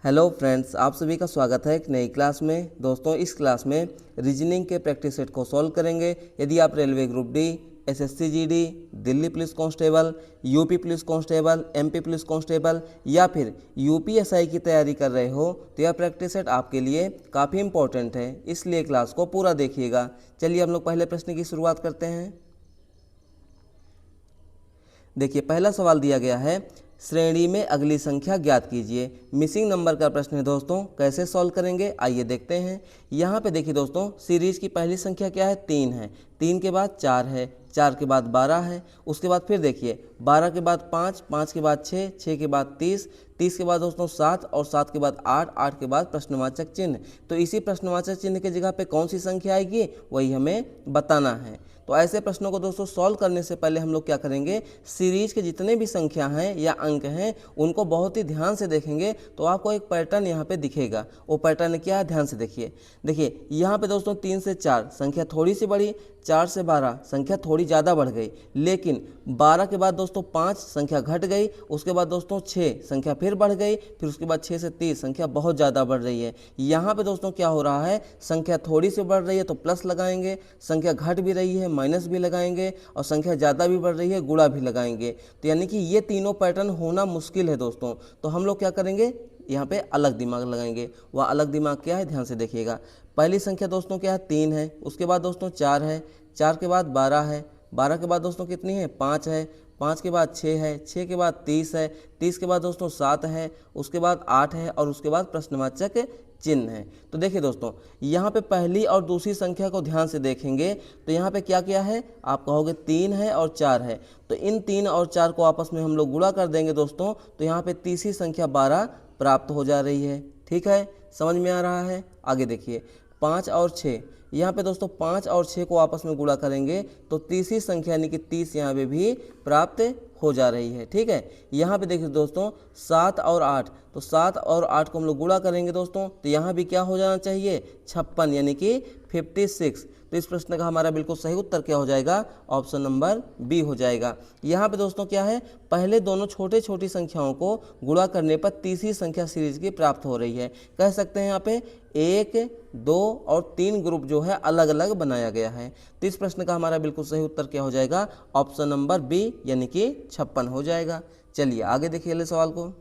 Hello friends, आप सभी का स्वागत है एक नई क्लास में। दोस्तों, इस क्लास में रीजनिंग के प्रैक्टिस सेट को सॉल्व करेंगे। यदि आप railway group D, SSC GD, Delhi police constable, UP police constable, MP police constable या फिर यूपीएसआई की तैयारी कर रहे हो तो यह प्रैक्टिस सेट आपके लिए काफ़ी इंपॉर्टेंट है, इसलिए क्लास को पूरा देखिएगा। चलिए हम लोग पहले प्रश्न की शुरुआत करते हैं। देखिए, पहला सवाल दिया गया है, श्रेणी में अगली संख्या ज्ञात कीजिए। मिसिंग नंबर का प्रश्न है दोस्तों, कैसे सॉल्व करेंगे आइए देखते हैं। यहाँ पे देखिए दोस्तों, सीरीज की पहली संख्या क्या है? 3 है। 3 के बाद 4 है, 4 के बाद 12 है, उसके बाद फिर देखिए 12 के बाद 5, 5 के बाद 6, 6 के बाद 30, 30 के बाद दोस्तों 7 और 7 के बाद 8, 8 के बाद प्रश्नवाचक चिन्ह। तो इसी प्रश्नवाचक चिन्ह की जगह पे कौन सी संख्या आएगी वही हमें बताना है। तो ऐसे प्रश्नों को दोस्तों सॉल्व करने से पहले हम लोग क्या करेंगे, सीरीज के जितने भी संख्या हैं या अंक हैं उनको बहुत ही ध्यान से देखेंगे तो आपको एक पैटर्न यहाँ पे दिखेगा। वो पैटर्न क्या है, ध्यान से देखिए। देखिए यहाँ पे दोस्तों 3 से 4 संख्या थोड़ी सी बढ़ी, 4 से 12 संख्या थोड़ी ज़्यादा बढ़ गई, लेकिन 12 के बाद दोस्तों 5 संख्या घट गई, उसके बाद दोस्तों 6 संख्या फिर बढ़ गई, फिर उसके बाद 6 से 30 संख्या बहुत ज़्यादा बढ़ रही है। यहाँ पे दोस्तों क्या हो रहा है, संख्या थोड़ी सी बढ़ रही है तो प्लस लगाएंगे, संख्या घट भी रही है माइनस भी लगाएंगे, और संख्या ज़्यादा भी बढ़ रही है गुणा भी लगाएंगे। तो यानी कि ये तीनों पैटर्न होना मुश्किल है दोस्तों। तो हम लोग क्या करेंगे, यहाँ पे अलग दिमाग लगाएंगे। वह अलग दिमाग क्या है, ध्यान से देखिएगा। पहली संख्या दोस्तों क्या है, 3 है, उसके बाद दोस्तों 4 है, 4 के बाद 12 है, 12 के बाद दोस्तों कितनी है, 5 है, 5 के बाद 6 है, 6 के बाद 30 है, 30 के बाद दोस्तों 7 है, उसके बाद 8 है और उसके बाद प्रश्नवाचक चिन्ह है। तो देखिए दोस्तों, यहाँ पे पहली और दूसरी संख्या को ध्यान से देखेंगे तो यहाँ पे क्या क्या है, आप कहोगे 3 है और 4 है, तो इन 3 और 4 को आपस में हम लोग गुणा कर देंगे दोस्तों, तो यहाँ पे तीसरी संख्या 12 प्राप्त हो जा रही है। ठीक है, समझ में आ रहा है। आगे देखिए 5 और 6, यहाँ पे दोस्तों 5 और 6 को आपस में गुणा करेंगे तो तीसरी संख्या यानी कि 30 यहाँ पे भी प्राप्त हो जा रही है। ठीक है, यहाँ पे देखिए दोस्तों 7 और 8, तो 7 और 8 को हम लोग गुणा करेंगे दोस्तों तो यहाँ भी क्या हो जाना चाहिए, 56 यानी कि 56। तो इस प्रश्न का हमारा बिल्कुल सही उत्तर क्या हो जाएगा, ऑप्शन नंबर बी हो जाएगा। यहाँ पे दोस्तों क्या है, पहले दोनों छोटे छोटी संख्याओं को गुणा करने पर तीसरी संख्या सीरीज की प्राप्त हो रही है। कह सकते हैं यहाँ पे 1, 2 और 3 ग्रुप जो है अलग अलग बनाया गया है। तो इस प्रश्न का हमारा बिल्कुल सही उत्तर क्या हो जाएगा, ऑप्शन नंबर बी यानी कि 56 हो जाएगा। चलिए आगे देखिए अगले सवाल को।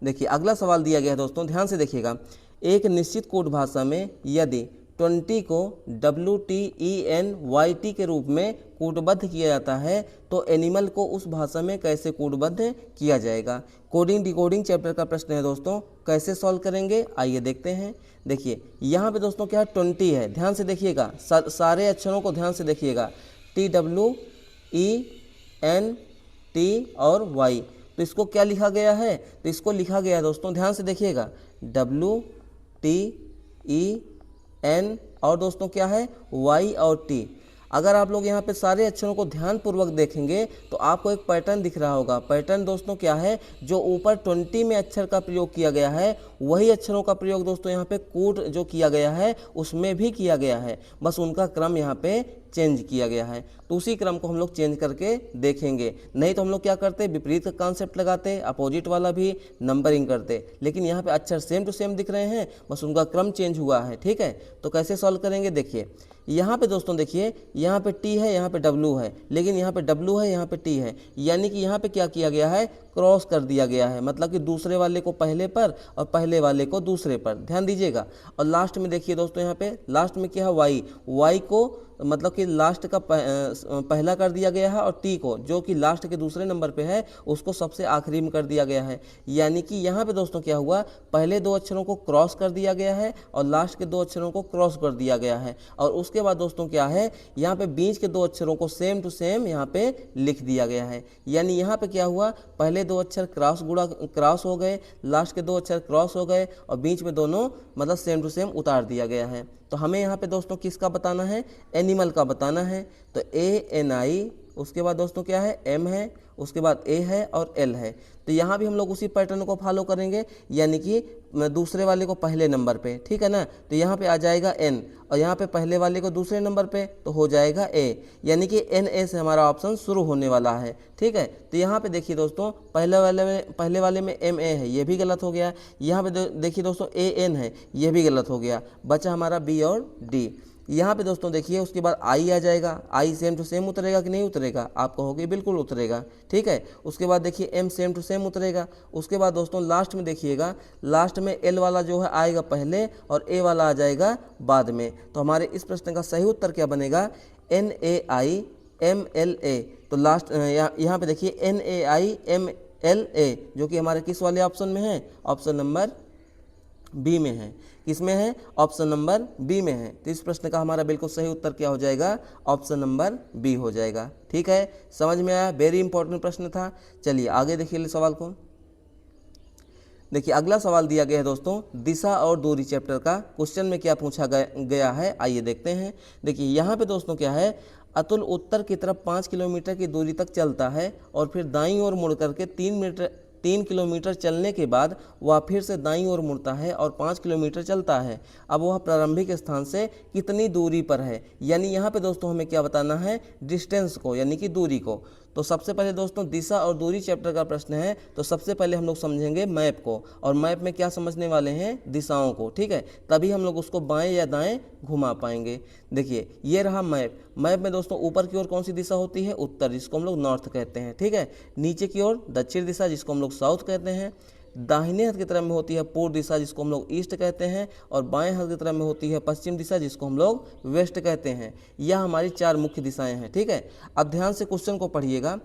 देखिए अगला सवाल दिया गया है दोस्तों, ध्यान से देखिएगा। एक निश्चित कोड भाषा में यदि 20 को WTENYT के रूप में कूटबद्ध किया जाता है तो एनिमल को उस भाषा में कैसे कूटबद्ध किया जाएगा। कोडिंग डिकोडिंग चैप्टर का प्रश्न है दोस्तों, कैसे सॉल्व करेंगे आइए देखते हैं। देखिए यहाँ पे दोस्तों क्या है, 20 है, ध्यान से देखिएगा, सारे अक्षरों को ध्यान से देखिएगा, TWENT और Y। तो इसको क्या लिखा गया है, तो इसको लिखा गया है दोस्तों, ध्यान से देखिएगा, WTEN और दोस्तों क्या है, Y और T। अगर आप लोग यहाँ पे सारे अक्षरों को ध्यानपूर्वक देखेंगे तो आपको एक पैटर्न दिख रहा होगा। पैटर्न दोस्तों क्या है, जो ऊपर 20 में अक्षर का प्रयोग किया गया है वही अक्षरों का प्रयोग दोस्तों यहाँ पे कूट जो किया गया है उसमें भी किया गया है, बस उनका क्रम यहाँ पे चेंज किया गया है। तो उसी क्रम को हम लोग चेंज करके देखेंगे, नहीं तो हम लोग क्या करते, विपरीत का कॉन्सेप्ट लगाते, अपोजिट वाला भी नंबरिंग करते। लेकिन यहाँ पे अक्षर सेम टू सेम दिख रहे हैं, बस उनका क्रम चेंज हुआ है। ठीक है, तो कैसे सॉल्व करेंगे, देखिए यहाँ पे दोस्तों देखिए, यहाँ पे T है, यहाँ पे W है, लेकिन यहाँ पे W है, यहाँ पे T है, यानी कि यहाँ पे क्या किया गया है, क्रॉस कर दिया गया है, मतलब कि दूसरे वाले को पहले पर और पहले वाले को दूसरे पर, ध्यान दीजिएगा। और लास्ट में देखिए दोस्तों, यहाँ पे लास्ट में क्या है, Y को मतलब कि लास्ट का पहला कर दिया गया है और T को जो कि लास्ट के दूसरे नंबर पे है उसको सबसे आखिरी में कर दिया गया है। यानी कि यहाँ पे दोस्तों क्या हुआ, पहले 2 अक्षरों को क्रॉस कर दिया गया है और लास्ट के 2 अक्षरों को क्रॉस कर दिया गया है, और उसके बाद दोस्तों क्या है, यहाँ पे बीच के 2 अक्षरों को सेम टू सेम यहाँ पे लिख दिया गया है। यानी यहाँ पे क्या हुआ, पहले 2 अक्षर क्रॉस हो गए, लास्ट के 2 अक्षर क्रॉस हो गए और बीच में दोनों मतलब सेम टू सेम उतार दिया गया है। तो हमें यहाँ पे दोस्तों किसका बताना है, एनिमल का बताना है। तो ANI उसके बाद दोस्तों क्या है, M है, उसके बाद A है और L है। तो यहाँ भी हम लोग उसी पैटर्न को फॉलो करेंगे, यानी कि दूसरे वाले को पहले नंबर पे, ठीक है ना। तो यहाँ पे आ जाएगा N और यहाँ पे पहले वाले को दूसरे नंबर पे, तो हो जाएगा A, यानी कि NA से हमारा ऑप्शन शुरू होने वाला है, ठीक है। तो यहाँ पे देखिए दोस्तों, पहले वाले में MA है, ये भी गलत हो गया। यहाँ पे देखिए दोस्तों AN है, ये भी गलत हो गया, बचा हमारा B और D। यहाँ पे दोस्तों देखिए उसके बाद I आ जाएगा, I सेम टू सेम उतरेगा कि नहीं उतरेगा, आप कहोगे बिल्कुल उतरेगा, ठीक है। उसके बाद देखिए M सेम टू सेम उतरेगा। उसके बाद दोस्तों लास्ट में देखिएगा, लास्ट में L वाला जो है आएगा पहले और A वाला आ जाएगा बाद में। तो हमारे इस प्रश्न का सही उत्तर क्या बनेगा, NAIMLA। तो लास्ट यहाँ पे देखिए NAIMLA जो कि हमारे किस वाले ऑप्शन में है, ऑप्शन नंबर बी में है। किस में है, ऑप्शन नंबर बी में है। तो इस प्रश्न का हमारा बिल्कुल सही उत्तर क्या हो जाएगा, ऑप्शन नंबर बी हो जाएगा, ठीक है। समझ में आया, वेरी इंपॉर्टेंट प्रश्न था। चलिए आगे देखिए सवाल को। देखिए अगला सवाल दिया गया है दोस्तों, दिशा और दूरी चैप्टर का क्वेश्चन में क्या पूछा गया है, आइए देखते हैं। देखिए यहाँ पे दोस्तों क्या है, अतुल उत्तर की तरफ 5 किलोमीटर की दूरी तक चलता है और फिर दाईं ओर मुड़ करके 3 किलोमीटर चलने के बाद वह फिर से दाईं ओर मुड़ता है और 5 किलोमीटर चलता है। अब वह प्रारंभिक स्थान से कितनी दूरी पर है, यानी यहाँ पे दोस्तों हमें क्या बताना है, डिस्टेंस को, यानी कि दूरी को। तो सबसे पहले दोस्तों दिशा और दूरी चैप्टर का प्रश्न है, तो सबसे पहले हम लोग समझेंगे मैप को, और मैप में क्या समझने वाले हैं, दिशाओं को, ठीक है। तभी हम लोग उसको बाएं या दाएं घुमा पाएंगे। देखिए ये रहा मैप। मैप में दोस्तों ऊपर की ओर कौन सी दिशा होती है, उत्तर, जिसको हम लोग नॉर्थ कहते हैं, ठीक है। नीचे की ओर दक्षिण दिशा, जिसको हम लोग साउथ कहते हैं। दाहिने हाथ की तरफ में होती है पूर्व दिशा, जिसको हम लोग ईस्ट कहते हैं, और बाएं हाथ की तरफ में होती है पश्चिम दिशा, जिसको हम लोग वेस्ट कहते हैं। यह हमारी 4 मुख्य दिशाएं हैं, ठीक है। अब ध्यान से क्वेश्चन को पढ़िएगा।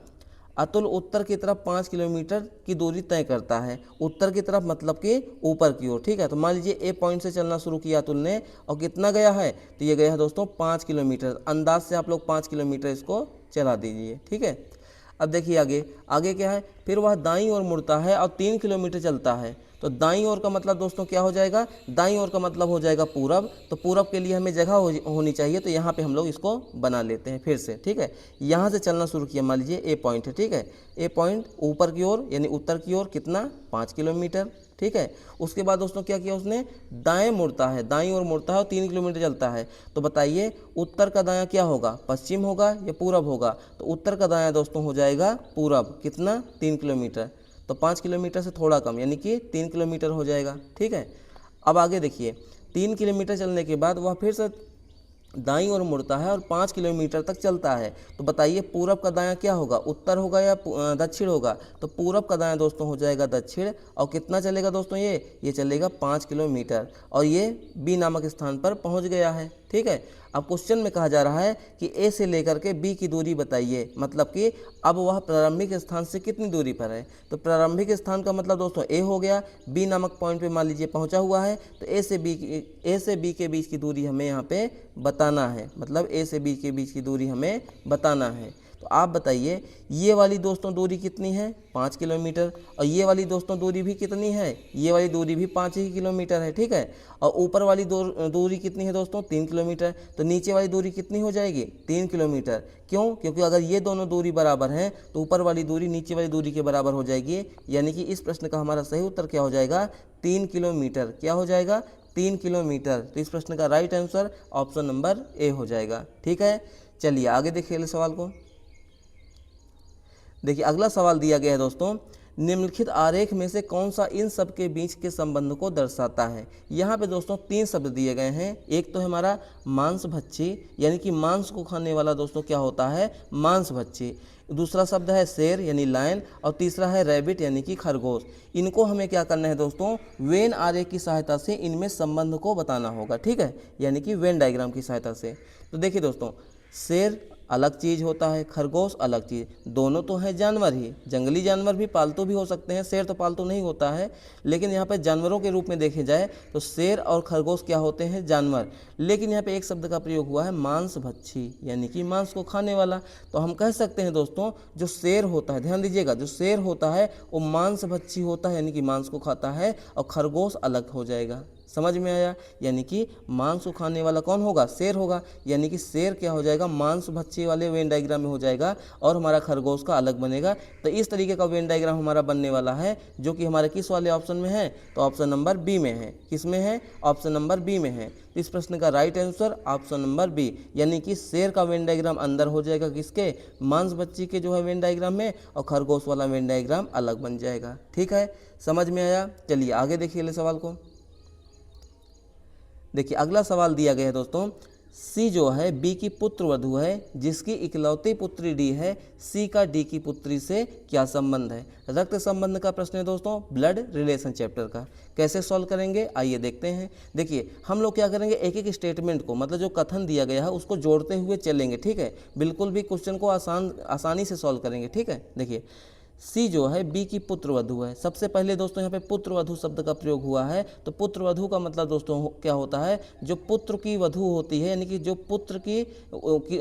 अतुल उत्तर की तरफ 5 किलोमीटर की दूरी तय करता है, उत्तर की तरफ मतलब कि ऊपर की ओर, ठीक है। तो मान लीजिए ए पॉइंट से चलना शुरू किया अतुल ने, और कितना गया है, तो ये गया है दोस्तों 5 किलोमीटर। अंदाज से आप लोग 5 किलोमीटर इसको चला दीजिए, ठीक है। अब देखिए आगे क्या है, फिर वह दाईं ओर मुड़ता है और 3 किलोमीटर चलता है। तो दाईं ओर का मतलब दोस्तों क्या हो जाएगा, दाईं ओर का मतलब हो जाएगा पूरब। तो पूरब के लिए हमें जगह होनी चाहिए, तो यहाँ पे हम लोग इसको बना लेते हैं फिर से, ठीक है। यहाँ से चलना शुरू किया, मान लीजिए ए पॉइंट है, ठीक है। ए पॉइंट ऊपर की ओर यानी उत्तर की ओर कितना, 5 किलोमीटर, ठीक है। उसके बाद दोस्तों क्या किया उसने, दाएं मुड़ता है, दाईं ओर मुड़ता है और 3 किलोमीटर चलता है। तो बताइए उत्तर का दायां क्या होगा, पश्चिम होगा या पूरब होगा, तो उत्तर का दायां दोस्तों हो जाएगा पूरब, कितना, 3 किलोमीटर। तो 5 किलोमीटर से थोड़ा कम, यानी कि 3 किलोमीटर हो जाएगा, ठीक है। अब आगे देखिए, 3 किलोमीटर चलने के बाद वह फिर से दाईं ओर मुड़ता है और 5 किलोमीटर तक चलता है। तो बताइए पूरब का दायां क्या होगा, उत्तर होगा या दक्षिण होगा, तो पूरब का दायां दोस्तों हो जाएगा दक्षिण। और कितना चलेगा दोस्तों, ये चलेगा 5 किलोमीटर, और ये बी नामक स्थान पर पहुंच गया है, ठीक है। अब क्वेश्चन में कहा जा रहा है कि ए से लेकर के बी की दूरी बताइए, मतलब कि अब वह प्रारंभिक स्थान से कितनी दूरी पर है। तो प्रारंभिक स्थान का मतलब दोस्तों ए हो गया, बी नामक पॉइंट पे मान लीजिए पहुंचा हुआ है, तो ए से बी के बीच की दूरी हमें यहाँ पे बताना है, मतलब ए से बी के बीच की दूरी हमें बताना है। तो आप बताइए ये वाली दोस्तों दूरी कितनी है, 5 किलोमीटर, और ये वाली दोस्तों दूरी भी कितनी है, ये वाली दूरी भी 5 ही किलोमीटर है, ठीक है। और ऊपर वाली दूरी कितनी है दोस्तों, 3 किलोमीटर। तो नीचे वाली दूरी कितनी हो जाएगी, 3 किलोमीटर। क्यों, क्योंकि अगर ये दोनों दूरी बराबर हैं तो ऊपर वाली दूरी नीचे वाली दूरी के बराबर हो जाएगी, यानी कि इस प्रश्न का हमारा सही उत्तर क्या हो जाएगा, 3 किलोमीटर। क्या हो जाएगा, 3 किलोमीटर। तो इस प्रश्न का right answer option number A हो जाएगा, ठीक है। चलिए आगे देखिए सवाल को। देखिए अगला सवाल दिया गया है दोस्तों, निम्नलिखित आरेख में से कौन सा इन सब के बीच के संबंध को दर्शाता है। यहाँ पे दोस्तों 3 शब्द दिए गए हैं। एक तो है हमारा मांसभक्षी, यानी कि मांस को खाने वाला दोस्तों क्या होता है, मांसभक्षी। दूसरा शब्द है शेर यानी लायन, और तीसरा है रैबिट यानी कि खरगोश। इनको हमें क्या करना है दोस्तों, वेन आरेख की सहायता से इनमें संबंध को बताना होगा, ठीक है, यानी कि वेन डायग्राम की सहायता से। तो देखिए दोस्तों, शेर अलग चीज़ होता है, खरगोश अलग चीज़, दोनों तो हैं जानवर ही। जंगली जानवर भी पालतू भी हो सकते हैं, शेर तो पालतू नहीं होता है, लेकिन यहाँ पे जानवरों के रूप में देखे जाए तो शेर और खरगोश क्या होते हैं, जानवर। लेकिन यहाँ पे एक शब्द का प्रयोग हुआ है मांसभक्षी, यानी कि मांस को खाने वाला। तो हम कह सकते हैं दोस्तों, जो शेर होता है, ध्यान दीजिएगा, जो शेर होता है वो मांसभक्षी होता है, यानी कि मांस को खाता है, और खरगोश अलग हो जाएगा, समझ में आया? यानी कि मांस को खाने वाला कौन होगा? शेर होगा। यानी कि शेर क्या हो जाएगा? मांस भक्षी वाले वेन डायग्राम में हो जाएगा और हमारा खरगोश का अलग बनेगा। तो इस तरीके का वेन डायग्राम हमारा बनने वाला है, जो कि हमारे किस वाले ऑप्शन में है? तो ऑप्शन नंबर बी में है। किस में है? ऑप्शन नंबर बी में है। तो इस प्रश्न का right answer option number B, यानी कि शेर का वेन डायग्राम अंदर हो जाएगा किसके? मांस भक्षी के जो है वेन डायग्राम में, और खरगोश वाला वेन डायग्राम अलग बन जाएगा। ठीक है, समझ में आया? चलिए आगे देखिए अगले सवाल को। देखिए अगला सवाल दिया गया है दोस्तों, सी जो है बी की पुत्र वधू है जिसकी इकलौती पुत्री डी है, सी का डी की पुत्री से क्या संबंध है? रक्त संबंध का प्रश्न है दोस्तों, ब्लड रिलेशन चैप्टर का। कैसे सॉल्व करेंगे आइए देखते हैं। देखिए हम लोग क्या करेंगे, एक एक स्टेटमेंट को, मतलब जो कथन दिया गया है उसको जोड़ते हुए चलेंगे। ठीक है, बिल्कुल भी क्वेश्चन को आसानी से सॉल्व करेंगे। ठीक है, देखिए सी जो है बी की पुत्र वधू है। सबसे पहले दोस्तों यहाँ पे पुत्र वधू शब्द का प्रयोग हुआ है। तो पुत्र वधू का मतलब दोस्तों क्या होता है? जो पुत्र की वधू होती है, यानी कि जो पुत्र की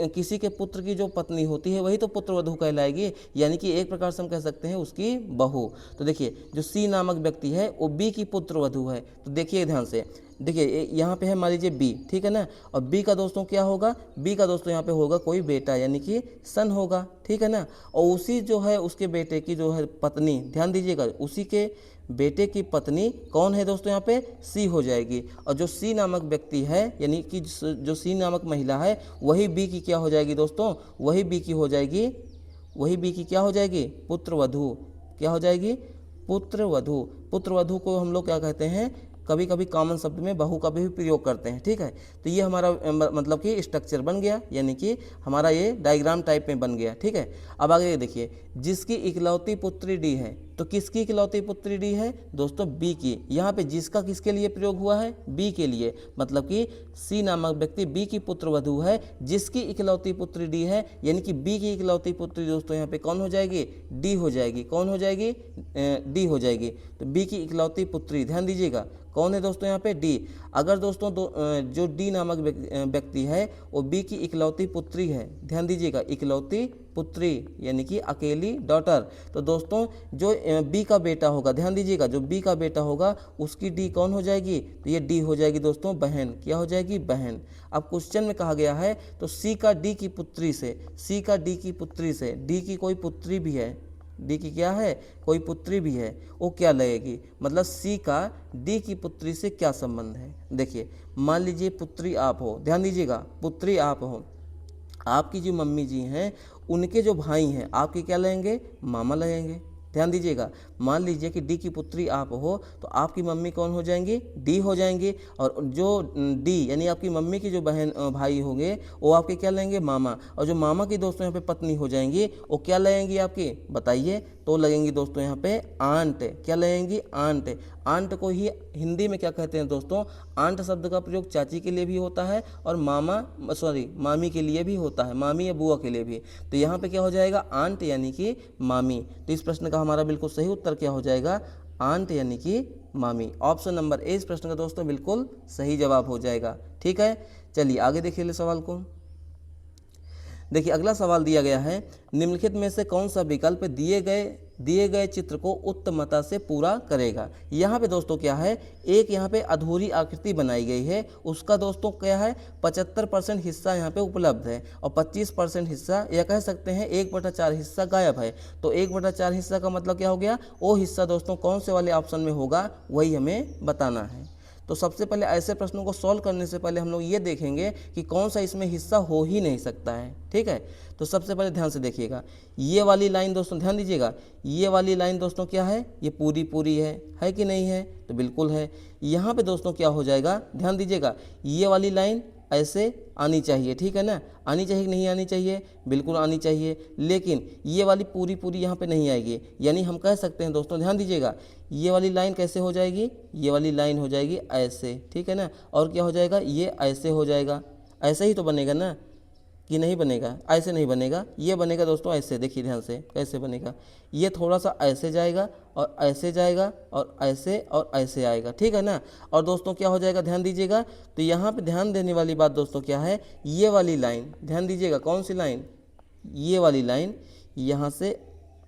किसी के पुत्र की जो पत्नी होती है वही तो पुत्र वधू कहलाएगी, यानी कि एक प्रकार से हम कह सकते हैं उसकी बहू। तो देखिए जो सी नामक व्यक्ति है वो बी की पुत्र वधू है। तो देखिए ध्यान से, देखिए यहाँ पे है मान लीजिए बी, ठीक है ना, और बी का दोस्तों क्या होगा? बी का दोस्तों यहाँ पे होगा कोई बेटा, यानी कि सन होगा। ठीक है ना, और उसी जो है उसके बेटे की जो है पत्नी, ध्यान दीजिएगा, उसी के बेटे की पत्नी कौन है दोस्तों? यहाँ पे सी हो जाएगी। और जो सी नामक व्यक्ति है, यानी कि जो सी नामक महिला है, वही बी की क्या हो जाएगी दोस्तों? वही बी की हो जाएगी, वही बी की क्या हो जाएगी? पुत्र वधू। क्या हो जाएगी? पुत्र वधू। पुत्र वधू को हम लोग क्या कहते हैं? कभी कभी कॉमन शब्द में बहू का भी प्रयोग करते हैं। ठीक है, तो ये हमारा मतलब कि स्ट्रक्चर बन गया, यानी कि हमारा ये डायग्राम टाइप में बन गया। ठीक है, अब आगे देखिए, जिसकी इकलौती पुत्री डी है, तो किसकी इकलौती पुत्री डी है दोस्तों? बी की। यहाँ पे जिसका किसके लिए प्रयोग हुआ है? बी के लिए, मतलब कि सी नामक व्यक्ति बी की पुत्र वधू है जिसकी इकलौती पुत्री डी है, यानी कि बी की इकलौती पुत्री दोस्तों यहाँ पे कौन हो जाएगी? डी हो जाएगी। कौन हो जाएगी? डी हो जाएगी। तो बी की इकलौती पुत्री, ध्यान दीजिएगा, कौन है दोस्तों यहाँ पे? डी। अगर दोस्तों जो डी नामक व्यक्ति है वो बी की इकलौती पुत्री है, ध्यान दीजिएगा, इकलौती पुत्री यानी कि अकेली डॉटर। तो दोस्तों जो बी का बेटा होगा, ध्यान दीजिएगा, जो बी का बेटा होगा उसकी डी कौन हो जाएगी? तो ये डी हो जाएगी दोस्तों बहन। क्या हो जाएगी? बहन। अब क्वेश्चन में कहा गया है तो सी का डी की पुत्री से, सी का डी की पुत्री से, डी की कोई पुत्री भी है, डी की क्या है? कोई पुत्री भी है, वो क्या लगेगी? मतलब सी का डी की पुत्री से क्या संबंध है? देखिए मान लीजिए पुत्री आप हो, ध्यान दीजिएगा, पुत्री आप हो, आपकी जो मम्मी जी हैं उनके जो भाई हैं आपके क्या लगेंगे? मामा लगेंगे। ध्यान दीजिएगा, मान लीजिए कि डी की पुत्री आप हो तो आपकी मम्मी कौन हो जाएंगी? डी हो जाएंगी। और जो डी यानी आपकी मम्मी की जो बहन भाई होंगे वो आपके क्या लगेंगे? मामा। और जो मामा की दोस्तों यहाँ पे पत्नी हो जाएंगी वो क्या लगेंगी आपकी? बताइए। तो लगेंगी दोस्तों यहाँ पे आंट। क्या लगेंगी? आंट। आंट को ही हिंदी में क्या कहते हैं दोस्तों? आंट शब्द का प्रयोग चाची के लिए भी होता है और मामी के लिए भी होता है, मामी या बुआ के लिए भी। तो यहाँ पे क्या हो जाएगा? आंट यानी कि मामी। तो इस प्रश्न का हमारा बिल्कुल सही उत्तर क्या हो जाएगा? आंट यानी कि मामी। ऑप्शन नंबर ए इस प्रश्न का दोस्तों बिल्कुल सही जवाब हो जाएगा। ठीक है, चलिए आगे देखिए सवाल को। देखिए अगला सवाल दिया गया है, निम्नलिखित में से कौन सा विकल्प दिए गए चित्र को उत्तमता से पूरा करेगा? यहाँ पे दोस्तों क्या है, एक यहाँ पे अधूरी आकृति बनाई गई है, उसका दोस्तों क्या है? 75% हिस्सा यहाँ पे उपलब्ध है और 25% हिस्सा या कह सकते हैं 1/4 हिस्सा गायब है। तो 1/4 हिस्सा का मतलब क्या हो गया? वो हिस्सा दोस्तों कौन से वाले ऑप्शन में होगा वही हमें बताना है। तो सबसे पहले ऐसे प्रश्नों को सॉल्व करने से पहले हम लोग ये देखेंगे कि कौन सा इसमें हिस्सा हो ही नहीं सकता है। ठीक है, तो सबसे पहले ध्यान से देखिएगा, ये वाली लाइन दोस्तों ध्यान दीजिएगा, ये वाली लाइन दोस्तों क्या है? ये पूरी है कि नहीं है? तो बिल्कुल है। यहाँ पे दोस्तों क्या हो जाएगा? ध्यान दीजिएगा, ये वाली लाइन ऐसे आनी चाहिए, ठीक है ना, आनी चाहिए कि नहीं आनी चाहिए? बिल्कुल आनी चाहिए। लेकिन ये वाली पूरी यहाँ पे नहीं आएगी, यानी हम कह सकते हैं दोस्तों, ध्यान दीजिएगा, ये वाली लाइन कैसे हो जाएगी? ये वाली लाइन हो जाएगी ऐसे, ठीक है ना, और क्या हो जाएगा? ये ऐसे हो जाएगा। ऐसे ही तो बनेगा ना, कि नहीं बनेगा? ऐसे नहीं बनेगा, ये बनेगा दोस्तों ऐसे। देखिए ध्यान से कैसे बनेगा, ये थोड़ा सा ऐसे जाएगा और ऐसे जाएगा और ऐसे आएगा, ठीक है ना। और दोस्तों क्या हो जाएगा? ध्यान दीजिएगा, तो यहाँ पे ध्यान देने वाली बात दोस्तों क्या है? ये वाली लाइन ध्यान दीजिएगा, कौन सी लाइन? ये वाली लाइन यहाँ से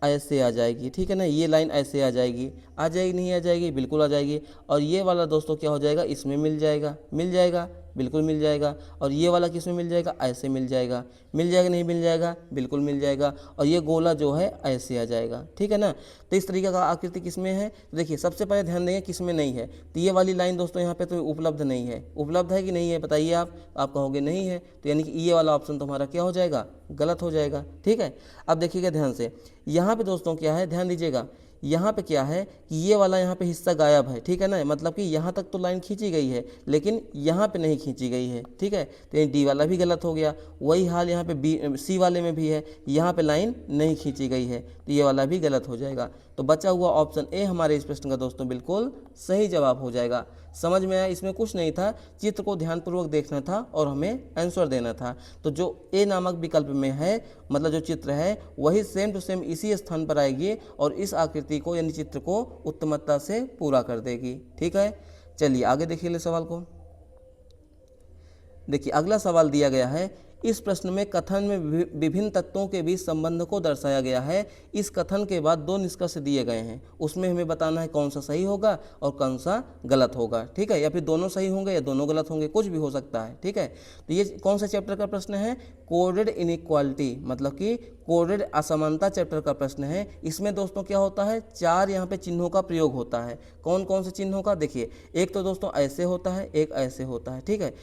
ऐसे आ जाएगी, ठीक है ना, ये लाइन ऐसे आ जाएगी, नहीं आ जाएगी, बिल्कुल आ जाएगी। और ये वाला दोस्तों क्या हो जाएगा, इसमें मिल जाएगा, बिल्कुल मिल जाएगा। और ये वाला किस में मिल जाएगा, ऐसे मिल जाएगा, नहीं मिल जाएगा, बिल्कुल मिल जाएगा। और ये गोला जो है ऐसे आ जाएगा, ठीक है ना। तो इस तरीके का आकृति किस में है, तो देखिए सबसे पहले ध्यान देंगे किस में नहीं है। तो ये वाली लाइन दोस्तों यहाँ पे तो उपलब्ध नहीं है, उपलब्ध है कि नहीं है बताइए आप, आप कहोगे नहीं है, तो यानी कि ये वाला ऑप्शन तुम्हारा क्या हो जाएगा, गलत हो जाएगा, ठीक है। अब देखिएगा ध्यान से, यहाँ पे दोस्तों क्या है, ध्यान दीजिएगा, यहाँ पे क्या है कि ये वाला यहाँ पे हिस्सा गायब है, ठीक है ना, मतलब कि यहाँ तक तो लाइन खींची गई है लेकिन यहाँ पे नहीं खींची गई है, ठीक है। तो ये डी वाला भी गलत हो गया। वही हाल यहाँ पे बी सी वाले में भी है, यहाँ पे लाइन नहीं खींची गई है, तो ये वाला भी गलत हो जाएगा। तो बचा हुआ ऑप्शन ए हमारे इस प्रश्न का दोस्तों बिल्कुल सही जवाब हो जाएगा। समझ में आया, इसमें कुछ नहीं था, चित्र को ध्यानपूर्वक देखना था और हमें आंसर देना था। तो जो ए नामक विकल्प में है, मतलब जो चित्र है वही सेम टू सेम इसी स्थान पर आएगी और इस आकृति को यानी चित्र को उत्तमता से पूरा कर देगी, ठीक है। चलिए आगे देखिए ले सवाल को। देखिए अगला सवाल दिया गया है, इस प्रश्न में कथन में विभिन्न तत्वों के बीच संबंध को दर्शाया गया है। इस कथन के बाद दो निष्कर्ष दिए गए हैं, उसमें हमें बताना है कौन सा सही होगा और कौन सा गलत होगा, ठीक है, या फिर दोनों सही होंगे या दोनों गलत होंगे, कुछ भी हो सकता है, ठीक है। तो ये कौन सा चैप्टर का प्रश्न है, कोडेड इनइक्वालिटी, मतलब कि कोडेड असमानता चैप्टर का प्रश्न है। इसमें दोस्तों क्या होता है, चार यहाँ पे चिन्हों का प्रयोग होता है। कौन कौन से चिन्हों का, देखिए एक तो दोस्तों ऐसे होता है, एक ऐसे होता है, ठीक है,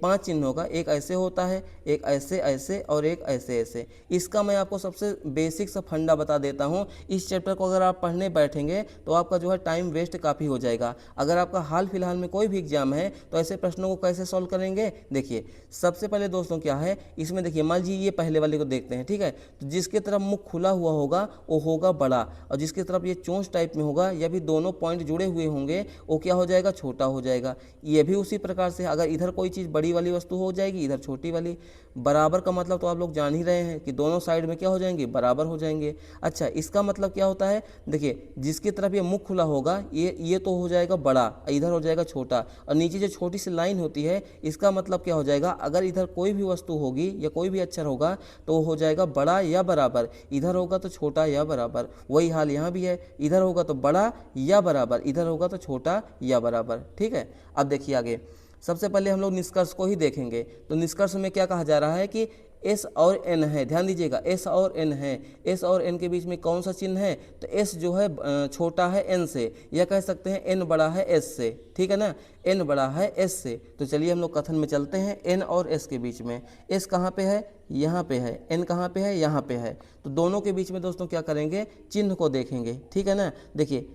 पांच चिन्हों का, एक ऐसे होता है, एक ऐसे ऐसे और एक ऐसे ऐसे। इसका मैं आपको सबसे बेसिक सा फंडा बता देता हूँ। इस चैप्टर को अगर आप पढ़ने बैठेंगे तो आपका जो है टाइम वेस्ट काफ़ी हो जाएगा। अगर आपका हाल फिलहाल में कोई भी एग्जाम है तो ऐसे प्रश्नों को कैसे सॉल्व करेंगे, देखिए सबसे पहले दोस्तों क्या है इसमें, देखिए मान लीजिए ये पहले वाले को देखते हैं, ठीक है, तो जिसके तरफ मुख खुला हुआ होगा वो होगा बड़ा, और जिसकी तरफ ये चोंच टाइप में होगा या भी दोनों पॉइंट जुड़े हुए होंगे वो क्या हो जाएगा, छोटा हो जाएगा। ये भी उसी प्रकार से, अगर इधर कोई चीज़ बड़ी वाली वस्तु हो जाएगी, इधर छोटी वाली। बराबर का मतलब तो आप लोग जान ही रहे हैं कि दोनों साइड में क्या हो जाएंगे, बराबर हो जाएंगे। अच्छा, इसका मतलब क्या होता है, देखिए जिसकी तरफ ये मुख खुला होगा ये तो हो जाएगा बड़ा, इधर हो जाएगा छोटा, और नीचे जो छोटी सी लाइन होती है इसका मतलब क्या हो जाएगा, अगर इधर कोई भी वस्तु होगी या कोई भी अक्षर होगा तो वो हो जाएगा बड़ा या बराबर, इधर होगा तो छोटा या बराबर। वही हाल यहाँ भी है, इधर होगा तो बड़ा या बराबर, इधर होगा तो छोटा या बराबर, ठीक है। अब देखिए आगे, सबसे पहले हम लोग निष्कर्ष को ही देखेंगे। तो निष्कर्ष में क्या कहा जा रहा है कि एस और एन है, ध्यान दीजिएगा एस और एन है, एस और एन के बीच में कौन सा चिन्ह है, तो एस जो है छोटा है एन से, या कह सकते हैं एन बड़ा है एस से, ठीक है ना, एन बड़ा है एस से। तो चलिए हम लोग कथन में चलते हैं, एन और एस के बीच में, एस कहाँ पे है, यहाँ पे है, एन कहाँ पे है, यहाँ पे है। तो दोनों के बीच में दोस्तों क्या करेंगे, चिन्ह को देखेंगे, ठीक है ना। देखिए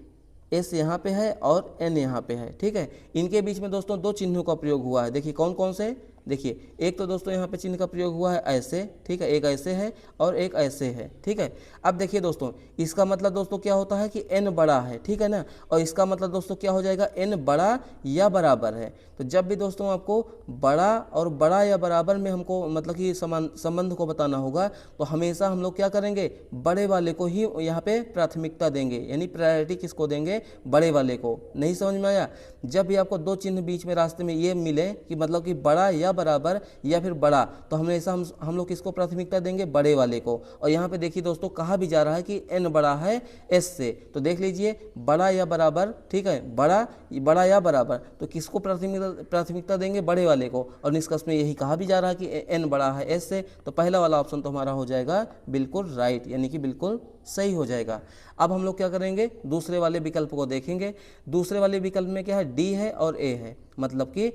एस यहाँ पे है और एन यहाँ पे है, ठीक है। इनके बीच में दोस्तों दो चिन्हों का प्रयोग हुआ है, देखिए कौन कौन से, देखिए एक तो दोस्तों यहाँ पे चिन्ह का प्रयोग हुआ है ऐसे, ठीक है, एक ऐसे है और एक ऐसे है, ठीक है। अब देखिए दोस्तों, इसका मतलब दोस्तों क्या होता है कि एन बड़ा है, ठीक है ना, और इसका मतलब दोस्तों क्या हो जाएगा, एन बड़ा या बराबर है। तो जब भी दोस्तों आपको बड़ा और बड़ा या बराबर में हमको मतलब कि संबंध को बताना होगा तो हमेशा हम लोग क्या करेंगे, बड़े वाले को ही यहाँ पे प्राथमिकता देंगे, यानी प्रायोरिटी किसको देंगे, बड़े वाले को। नहीं समझ में आया, जब भी आपको दो चिन्ह बीच में रास्ते में ये मिले कि मतलब कि बड़ा या बराबर या फिर बड़ा, तो हमेशा हम लोग किसको प्राथमिकता देंगे, बड़े वाले को। और यहाँ पे देखिए दोस्तों कहा भी जा रहा है कि एन बड़ा है एस से, तो देख लीजिए बड़ा या बराबर, ठीक है, बड़ा या बराबर, तो किसको प्राथमिकता देंगे, बड़े वाले को। और निष्कर्ष में यही कहा भी जा रहा है कि एन बड़ा है एस से, तो पहला वाला ऑप्शन तो हमारा हो जाएगा बिल्कुल राइट, यानी कि बिल्कुल सही हो जाएगा। अब हम लोग क्या करेंगे, दूसरे वाले विकल्प को देखेंगे। दूसरे वाले विकल्प में क्या है, डी है और ए है, मतलब कि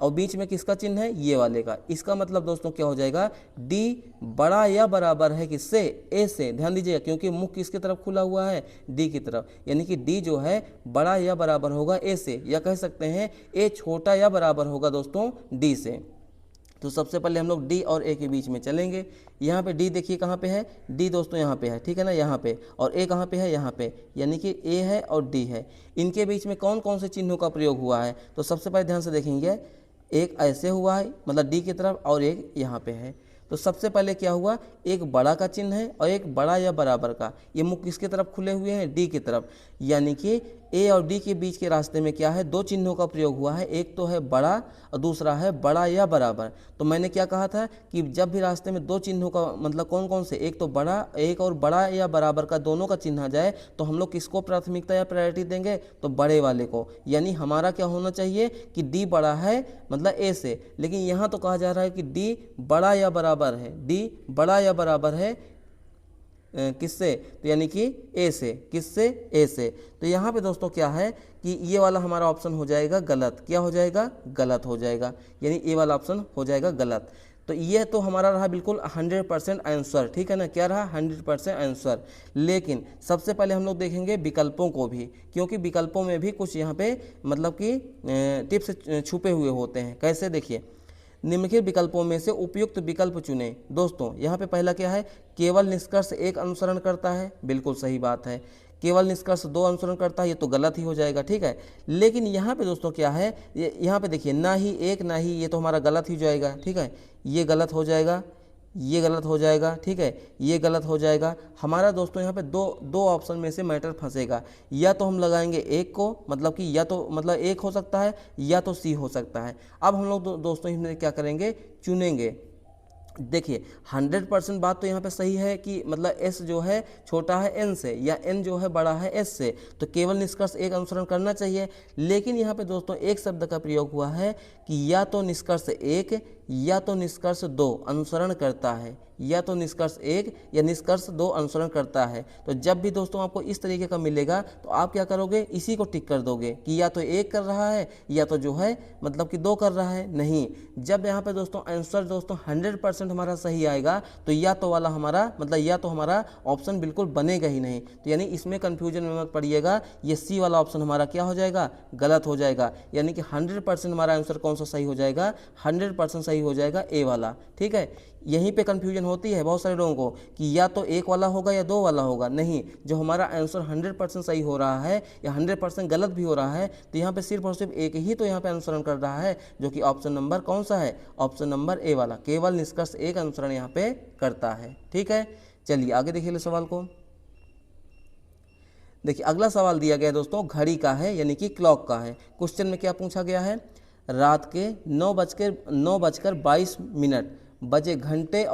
और बीच में किसका चिन्ह है, ये वाले का। इसका मतलब दोस्तों क्या हो जाएगा, डी बड़ा या बराबर है किससे, ए से। ध्यान दीजिएगा क्योंकि मुख किसकी तरफ खुला हुआ है, डी की तरफ, यानी कि डी जो है बड़ा या बराबर होगा ए से, या कह सकते हैं ए छोटा या बराबर होगा दोस्तों डी से। तो सबसे पहले हम लोग डी और ए के बीच में चलेंगे। यहाँ पे डी देखिए कहाँ पे है, डी दोस्तों यहाँ पे है, ठीक है ना, यहाँ पे, और ए कहाँ पे है, यहाँ पे, यानी कि ए है और डी है। इनके बीच में कौन कौन से चिन्हों का प्रयोग हुआ है, तो सबसे पहले ध्यान से देखेंगे, एक ऐसे हुआ है मतलब डी की तरफ और एक यहाँ पे है। तो सबसे पहले क्या हुआ, एक बड़ा का चिन्ह है और एक बड़ा या बराबर का, ये मुख किसकी तरफ खुले हुए हैं, डी की तरफ, यानी कि ए और डी के बीच के रास्ते में क्या है, दो चिन्हों का प्रयोग हुआ है, एक तो है बड़ा और दूसरा है बड़ा या बराबर। तो मैंने क्या कहा था कि जब भी रास्ते में दो चिन्हों का मतलब कौन कौन से, एक तो बड़ा, एक और बड़ा या बराबर का दोनों का चिन्ह आ जाए तो हम लोग किसको प्राथमिकता या प्रायोरिटी देंगे, तो बड़े वाले को। यानी हमारा क्या होना चाहिए कि डी बड़ा है मतलब ए से, लेकिन यहाँ तो कहा जा रहा है कि डी बड़ा या बराबर है, डी बड़ा या बराबर है किससे, तो यानी कि ए से, किससे, ए से। तो यहाँ पे दोस्तों क्या है कि ये वाला हमारा ऑप्शन हो जाएगा गलत, क्या हो जाएगा, गलत हो जाएगा, यानी ए वाला ऑप्शन हो जाएगा गलत। तो ये तो हमारा रहा बिल्कुल 100% आंसर, ठीक है ना, क्या रहा 100% आंसर। लेकिन सबसे पहले हम लोग देखेंगे विकल्पों को भी, क्योंकि विकल्पों में भी कुछ यहाँ पे मतलब कि टिप्स छुपे हुए होते हैं। कैसे, देखिए, निम्नलिखित विकल्पों में से उपयुक्त विकल्प चुनें। दोस्तों यहाँ पे पहला क्या है, केवल निष्कर्ष एक अनुसरण करता है, बिल्कुल सही बात है। केवल निष्कर्ष दो अनुसरण करता है, ये तो गलत ही हो जाएगा, ठीक है। लेकिन यहाँ पे दोस्तों क्या है, यहाँ पे देखिए ना ही एक ना ही, ये तो हमारा गलत ही हो जाएगा, ठीक है, ये गलत हो जाएगा, ये गलत हो जाएगा, ठीक है, ये गलत हो जाएगा। हमारा दोस्तों यहाँ पे दो ऑप्शन में से मैटर फंसेगा, या तो हम लगाएंगे एक को, मतलब कि या तो मतलब एक हो सकता है या तो सी हो सकता है। अब हम लोग दोस्तों इसमें क्या करेंगे, चुनेंगे। देखिए 100% बात तो यहाँ पे सही है कि मतलब एस जो है छोटा है एन से, या एन जो है बड़ा है एस से, तो केवल निष्कर्ष एक अनुसरण करना चाहिए। लेकिन यहाँ पे दोस्तों एक शब्द का प्रयोग हुआ है कि या तो निष्कर्ष एक या तो निष्कर्ष दो अनुसरण करता है, या तो निष्कर्ष एक या निष्कर्ष दो अनुसरण करता है। तो जब भी दोस्तों आपको इस तरीके का मिलेगा तो आप क्या करोगे, इसी को टिक कर दोगे कि या तो एक कर रहा है या तो जो है मतलब कि दो कर रहा है। नहीं, जब यहाँ पे दोस्तों आंसर दोस्तों 100% हमारा सही आएगा तो या तो वाला हमारा मतलब या तो हमारा ऑप्शन बिल्कुल बनेगा ही नहीं। तो यानी इसमें कन्फ्यूजन में मत पड़िएगा, ये सी वाला ऑप्शन हमारा क्या हो जाएगा, गलत हो जाएगा। यानी कि 100% हमारा आंसर कौन सा सही हो जाएगा, 100% सही हो जाएगा ए वाला, ठीक है। यहीं पे कन्फ्यूजन होती है बहुत सारे लोगों को कि या तो एक वाला होगा या दो वाला होगा। नहीं, जो हमारा आंसर 100% सही हो रहा है या 100% गलत भी हो रहा है, तो यहाँ पे सिर्फ और सिर्फ एक ही तो यहाँ पे अनुसरण कर रहा है, जो कि ऑप्शन नंबर कौन सा है, ऑप्शन नंबर ए वाला, केवल निष्कर्ष एक अनुसरण यहाँ पे करता है, ठीक है। चलिए आगे देखिए सवाल को। देखिए अगला सवाल दिया गया है दोस्तों, घड़ी का है यानी कि क्लॉक का है। क्वेश्चन में क्या पूछा गया है, रात के 9:22 बजे घंटे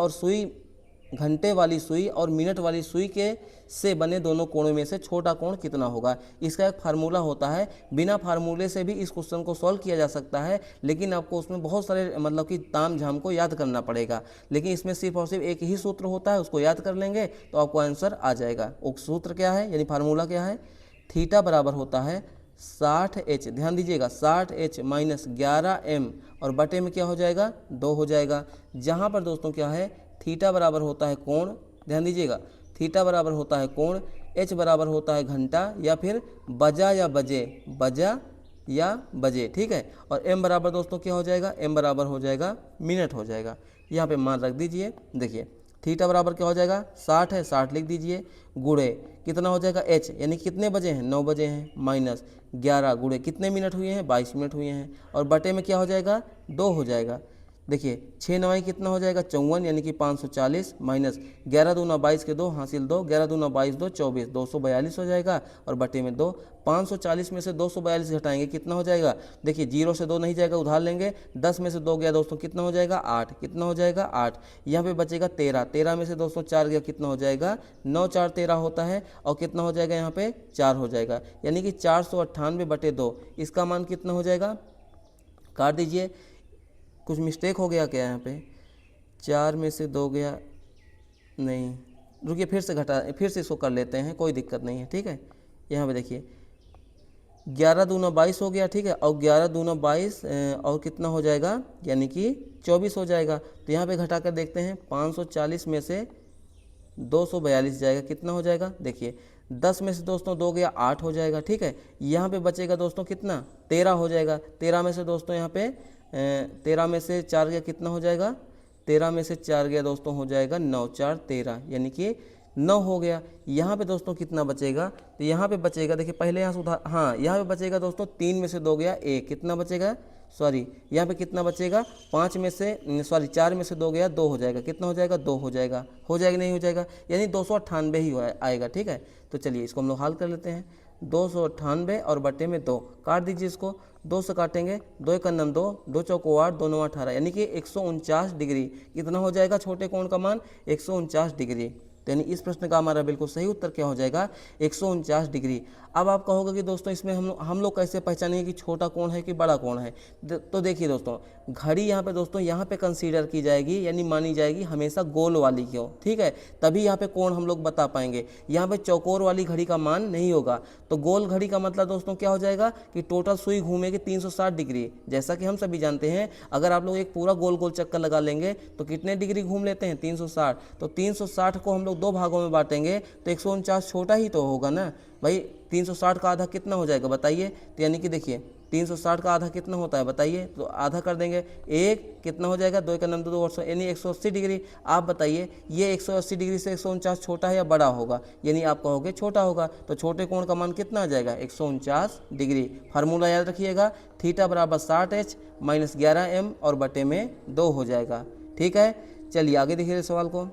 वाली सुई और मिनट वाली सुई के से बने दोनों कोणों में से छोटा कोण कितना होगा। इसका एक फार्मूला होता है, बिना फार्मूले से भी इस क्वेश्चन को सॉल्व किया जा सकता है, लेकिन आपको उसमें बहुत सारे मतलब कि ताम झाम को याद करना पड़ेगा। लेकिन इसमें सिर्फ और सिर्फ एक ही सूत्र होता है, उसको याद कर लेंगे तो आपको आंसर आ जाएगा। वो सूत्र क्या है यानी फार्मूला क्या है, थीटा बराबर होता है 60H, ध्यान दीजिएगा 60H माइनस 11M और बटे में क्या हो जाएगा, 2 हो जाएगा। जहाँ पर दोस्तों क्या है, थीटा बराबर होता है कोण, ध्यान दीजिएगा थीटा बराबर होता है कोण, H बराबर होता है घंटा या फिर बजा या बजे, ठीक है। और M बराबर दोस्तों क्या हो जाएगा, M बराबर हो जाएगा मिनट हो जाएगा। यहाँ पे मान रख दीजिए, देखिए थीटा बराबर क्या हो जाएगा, 60 है 60 लिख दीजिए, गुणे कितना हो जाएगा H यानी कितने बजे हैं, 9 बजे हैं, माइनस 11 गुणे कितने मिनट हुए हैं, 22 मिनट हुए हैं, और बटे में क्या हो जाएगा, 2 हो जाएगा। देखिए 6 9 कितना हो जाएगा, 54 यानी कि 540 माइनस 11 दूना 22 के 2 हासिल 2, 11 दूना 22 2 24, 242 हो जाएगा, और बटे में 2। 540 में से 242 घटाएंगे कितना हो जाएगा, देखिए 0 से 2 नहीं जाएगा, उधार लेंगे, 10 में से 2 गया दोस्तों कितना हो जाएगा, 8, कितना हो जाएगा 8। यहाँ पे बचेगा 13, 13 में से दोस्तों 4 गया कितना हो जाएगा, 9 4 13 होता है, और कितना हो जाएगा यहाँ पे 4 हो जाएगा, यानी कि 498/2। इसका मान कितना हो जाएगा, काट दीजिए, कुछ मिस्टेक हो गया क्या यहाँ पे, 4 में से 2 गया, नहीं रुकिए फिर से इसको कर लेते हैं, कोई दिक्कत नहीं है, ठीक है। यहाँ पे देखिए 11 दूना 22 हो गया, ठीक है, और 11 दूना 22 और कितना हो जाएगा यानी कि 24 हो जाएगा। तो यहाँ पे घटा कर देखते हैं, 540 में से 242 जाएगा, कितना हो जाएगा, देखिए 10 में से दोस्तों 2 गया 8 हो जाएगा, ठीक है। यहाँ पे बचेगा दोस्तों कितना, 13 हो जाएगा। 13 में से दोस्तों यहाँ पे 13 में से 4 गया कितना हो जाएगा, 13 में से 4 गया दोस्तों हो जाएगा 9 4 13 यानी कि 9 हो गया। यहाँ पे दोस्तों कितना बचेगा, तो यहाँ पे बचेगा, देखिए पहले यहाँ सुधार, हाँ यहाँ पे बचेगा दोस्तों 3 में से 2 गया 1, कितना बचेगा, सॉरी यहाँ पे कितना बचेगा, 4 में से 2 गया 2 हो जाएगा, कितना हो जाएगा, 2 हो जाएगा नहीं हो जाएगा, यानी 298 ही आएगा, ठीक है। तो चलिए इसको हम लोग हल कर लेते हैं। 298 और बटे में 2, काट दीजिए इसको, 2 से काटेंगे, 2 1 9 2, 2 चौको 8, 2 9 18, यानी कि 149 डिग्री। कितना हो जाएगा छोटे कोण का मान? 149 डिग्री। तो यानी इस प्रश्न का हमारा बिल्कुल सही उत्तर क्या हो जाएगा? 149 डिग्री। अब आप कहोगे कि दोस्तों इसमें हम लोग कैसे पहचानेंगे कि छोटा कोण है कि बड़ा कोण है? तो देखिए दोस्तों, घड़ी यहाँ पे दोस्तों यहाँ पे कंसीडर की जाएगी, यानी मानी जाएगी हमेशा गोल वाली की हो, ठीक है, तभी यहाँ पे कोण हम लोग बता पाएंगे। यहाँ पे चौकोर वाली घड़ी का मान नहीं होगा। तो गोल घड़ी का मतलब दोस्तों क्या हो जाएगा कि टोटल सुई घूमेगी 360 डिग्री। जैसा कि हम सभी जानते हैं, अगर आप लोग एक पूरा गोल गोल चक्कर लगा लेंगे तो कितने डिग्री घूम लेते हैं? 360। तो 360 को हम लोग 2 भागों में बांटेंगे तो 149 छोटा ही तो होगा ना भाई। 360 का आधा कितना हो जाएगा बताइए? तो यानी कि देखिए 360 का आधा कितना होता है बताइए? तो आधा कर देंगे, एक कितना हो जाएगा? 2 1 9 2, यानी 180 डिग्री। आप बताइए ये 180 डिग्री से 149 छोटा है या बड़ा होगा? यानी आप कहोगे छोटा होगा। तो छोटे कोण का मान कितना आ जाएगा? 149 डिग्री। फार्मूला याद रखिएगा, थीटा बराबर 60h माइनस 11m और बटे में 2 हो जाएगा। ठीक है, चलिए आगे देखिए सवाल को।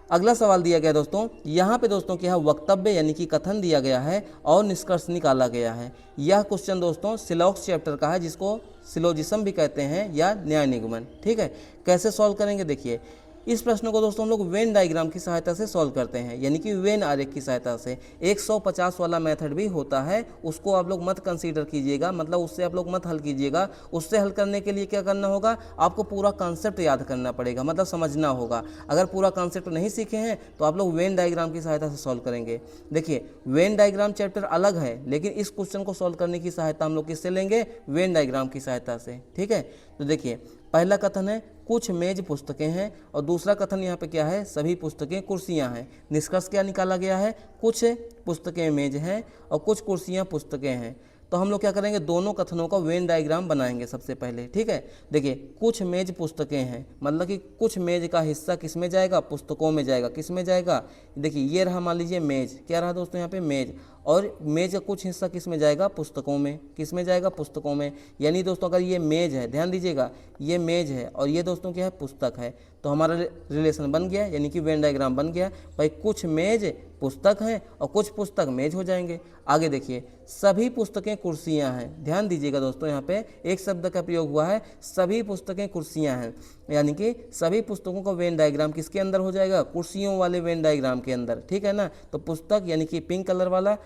अगला सवाल दिया गया दोस्तों, यहाँ पे दोस्तों क्या है? वक्तव्य यानी कि कथन दिया गया है और निष्कर्ष निकाला गया है। यह क्वेश्चन दोस्तों सिलॉक्स चैप्टर का है, जिसको सिलोजिज्म भी कहते हैं या न्याय निगमन। ठीक है, कैसे सॉल्व करेंगे? देखिए इस प्रश्न को दोस्तों हम लोग वेन डायग्राम की सहायता से सॉल्व करते हैं, यानी कि वेन आरेख की सहायता से। 150 वाला मेथड भी होता है, उसको आप लोग मत कंसीडर कीजिएगा, मतलब उससे आप लोग मत हल कीजिएगा। उससे हल करने के लिए क्या करना होगा? आपको पूरा कॉन्सेप्ट याद करना पड़ेगा, मतलब समझना होगा। अगर पूरा कॉन्सेप्ट नहीं सीखे हैं तो आप लोग वेन डायग्राम की सहायता से सॉल्व करेंगे। देखिए वेन डायग्राम चैप्टर अलग है, लेकिन इस क्वेश्चन को सॉल्व करने की सहायता हम लोग किससे लेंगे? वेन डायग्राम की सहायता से। ठीक है, तो देखिए पहला कथन है कुछ मेज पुस्तकें हैं, और दूसरा कथन यहाँ पे क्या है? सभी पुस्तकें कुर्सियाँ हैं। निष्कर्ष क्या निकाला गया है? कुछ पुस्तकें मेज हैं और कुछ कुर्सियाँ पुस्तकें हैं। तो हम लोग क्या करेंगे? दोनों कथनों का वेन डायग्राम बनाएंगे सबसे पहले। ठीक है, देखिए कुछ मेज पुस्तकें हैं, मतलब कि कुछ मेज का हिस्सा किस में जाएगा? पुस्तकों में जाएगा। किस में जाएगा? देखिए ये रहा, मान लीजिए मेज, क्या रहा दोस्तों यहाँ पे? मेज। और मेज का कुछ हिस्सा किस में जाएगा? पुस्तकों में। किस में जाएगा? पुस्तकों में। यानी दोस्तों अगर ये मेज है, ध्यान दीजिएगा, ये मेज है और ये दोस्तों क्या है? पुस्तक है। तो हमारा रिलेशन बन गया, यानी कि वेन डायग्राम बन गया भाई। कुछ मेज पुस्तक हैं और कुछ पुस्तक मेज हो जाएंगे। आगे देखिए सभी पुस्तकें कुर्सियां हैं। ध्यान दीजिएगा दोस्तों, यहाँ पे एक शब्द का प्रयोग हुआ है, सभी पुस्तकें कुर्सियां हैं, यानी कि सभी पुस्तकों का वेन डायग्राम किसके अंदर हो जाएगा? कुर्सियों वाले वेन डायग्राम के अंदर। ठीक है ना, तो पुस्तक यानी कि पिंक कलर वाला,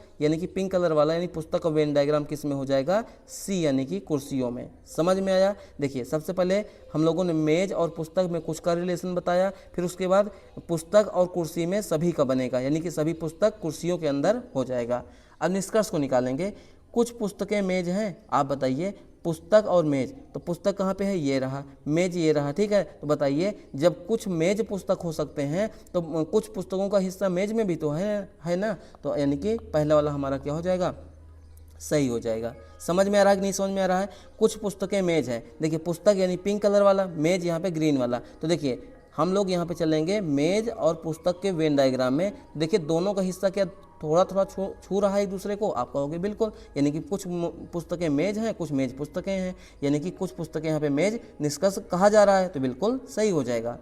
यानी पुस्तक का वेन डायग्राम किस में हो जाएगा? सी, यानी कि कुर्सियों में। समझ में आया? देखिए सबसे पहले हम लोगों ने मेज और पुस्तक में कुछ का रिलेशन बताया, फिर उसके बाद पुस्तक और कुर्सी में सभी का बनेगा, यानी कि सभी पुस्तक कुर्सियों के अंदर हो जाएगा। अब निष्कर्ष को निकालेंगे। कुछ पुस्तकें मेज हैं, आप बताइए पुस्तक और मेज, तो पुस्तक कहाँ पे है? ये रहा, मेज ये रहा। ठीक है, तो बताइए जब कुछ मेज पुस्तक हो सकते हैं तो कुछ पुस्तकों का हिस्सा मेज में भी तो है ना। तो यानी कि पहला वाला हमारा क्या हो जाएगा? सही हो जाएगा। समझ में आ रहा है कि नहीं समझ में आ रहा है? कुछ पुस्तकें मेज है, देखिए पुस्तक यानी पिंक कलर वाला, मेज यहाँ पे ग्रीन वाला। तो देखिए हम लोग यहाँ पे चलेंगे मेज और पुस्तक के वेन डायग्राम में। देखिए दोनों का हिस्सा क्या थोड़ा थोड़ा छू रहा है एक दूसरे को? आप कहोगे बिल्कुल, यानी कि कुछ पुस्तकें मेज हैं, कुछ मेज पुस्तकें हैं, यानी कि कुछ पुस्तकें यहाँ पे मेज निष्कर्ष कहा जा रहा है, तो बिल्कुल सही हो जाएगा।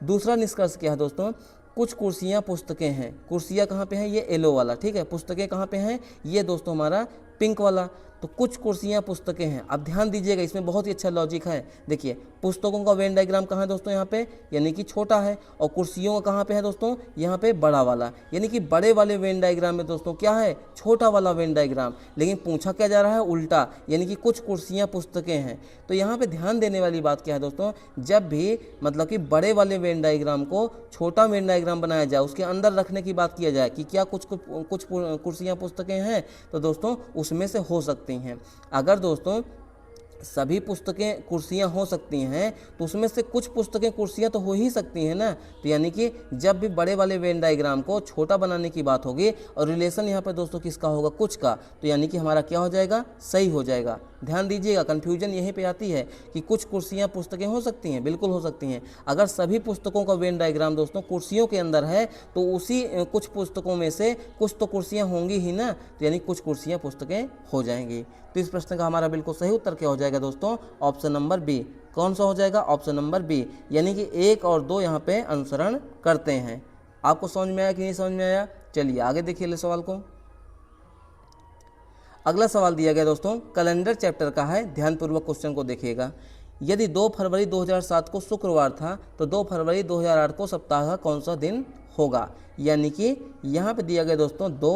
दूसरा निष्कर्ष क्या है दोस्तों? कुछ कुर्सियाँ पुस्तकें हैं। कुर्सियाँ कहाँ पे हैं? ये येलो वाला। ठीक है, पुस्तकें कहाँ पे हैं? ये दोस्तों हमारा पिंक वाला। तो कुछ कुर्सियाँ पुस्तकें हैं। अब ध्यान दीजिएगा, इसमें बहुत ही अच्छा लॉजिक है। देखिए पुस्तकों का वेन डायग्राम कहाँ है दोस्तों? यहाँ पे, यानी कि छोटा है, और कुर्सियों का कहाँ पे है दोस्तों? यहाँ पे बड़ा वाला, यानी कि बड़े वाले वेन डायग्राम में दोस्तों क्या है? छोटा वाला वेन डायग्राम। लेकिन पूछा क्या जा रहा है? उल्टा, यानी कि कुछ कुर्सियाँ पुस्तकें हैं। तो यहाँ पे ध्यान देने वाली बात क्या है दोस्तों? जब भी मतलब कि बड़े वाले वेन डायग्राम को छोटा वेन डायग्राम बनाया जाए, उसके अंदर रखने की बात किया जाए कि क्या कुछ कुर्सियाँ पुस्तकें हैं, तो दोस्तों उसमें से हो सकती हैं। अगर दोस्तों सभी पुस्तकें कुर्सियां हो सकती हैं तो उसमें से कुछ पुस्तकें कुर्सियां तो हो ही सकती हैं ना। तो यानी कि जब भी बड़े वाले वेन डायग्राम को छोटा बनाने की बात होगी और रिलेशन यहाँ पर दोस्तों किसका होगा? कुछ का, तो यानी कि हमारा क्या हो जाएगा? सही हो जाएगा। ध्यान दीजिएगा, कन्फ्यूजन यहीं पे आती है कि कुछ कुर्सियाँ पुस्तकें हो सकती हैं, बिल्कुल हो सकती हैं। अगर सभी पुस्तकों का वेन डायग्राम दोस्तों कुर्सियों के अंदर है तो उसी कुछ पुस्तकों में से कुछ तो कुर्सियाँ होंगी ही ना, तो यानी कुछ कुर्सियाँ पुस्तकें हो जाएंगी। तो इस प्रश्न का हमारा बिल्कुल सही उत्तर क्या हो जाएगा दोस्तों? Option number B. कौन सा हो जाएगा? ऑप्शन नंबर बी, यानी कि 1 और 2 यहाँ पे अनुसरण करते हैं। आपको समझ में आया कि नहीं समझ में आया? चलिए आगे देखिए ले सवाल को। अगला सवाल दिया गया दोस्तों कैलेंडर चैप्टर का है, ध्यानपूर्वक क्वेश्चन को देखिएगा। यदि 2 फरवरी 2007 को शुक्रवार था तो 2 फरवरी 2008 को सप्ताह का कौन सा दिन होगा। यानी कि यहाँ पे दिया गया दोस्तों 2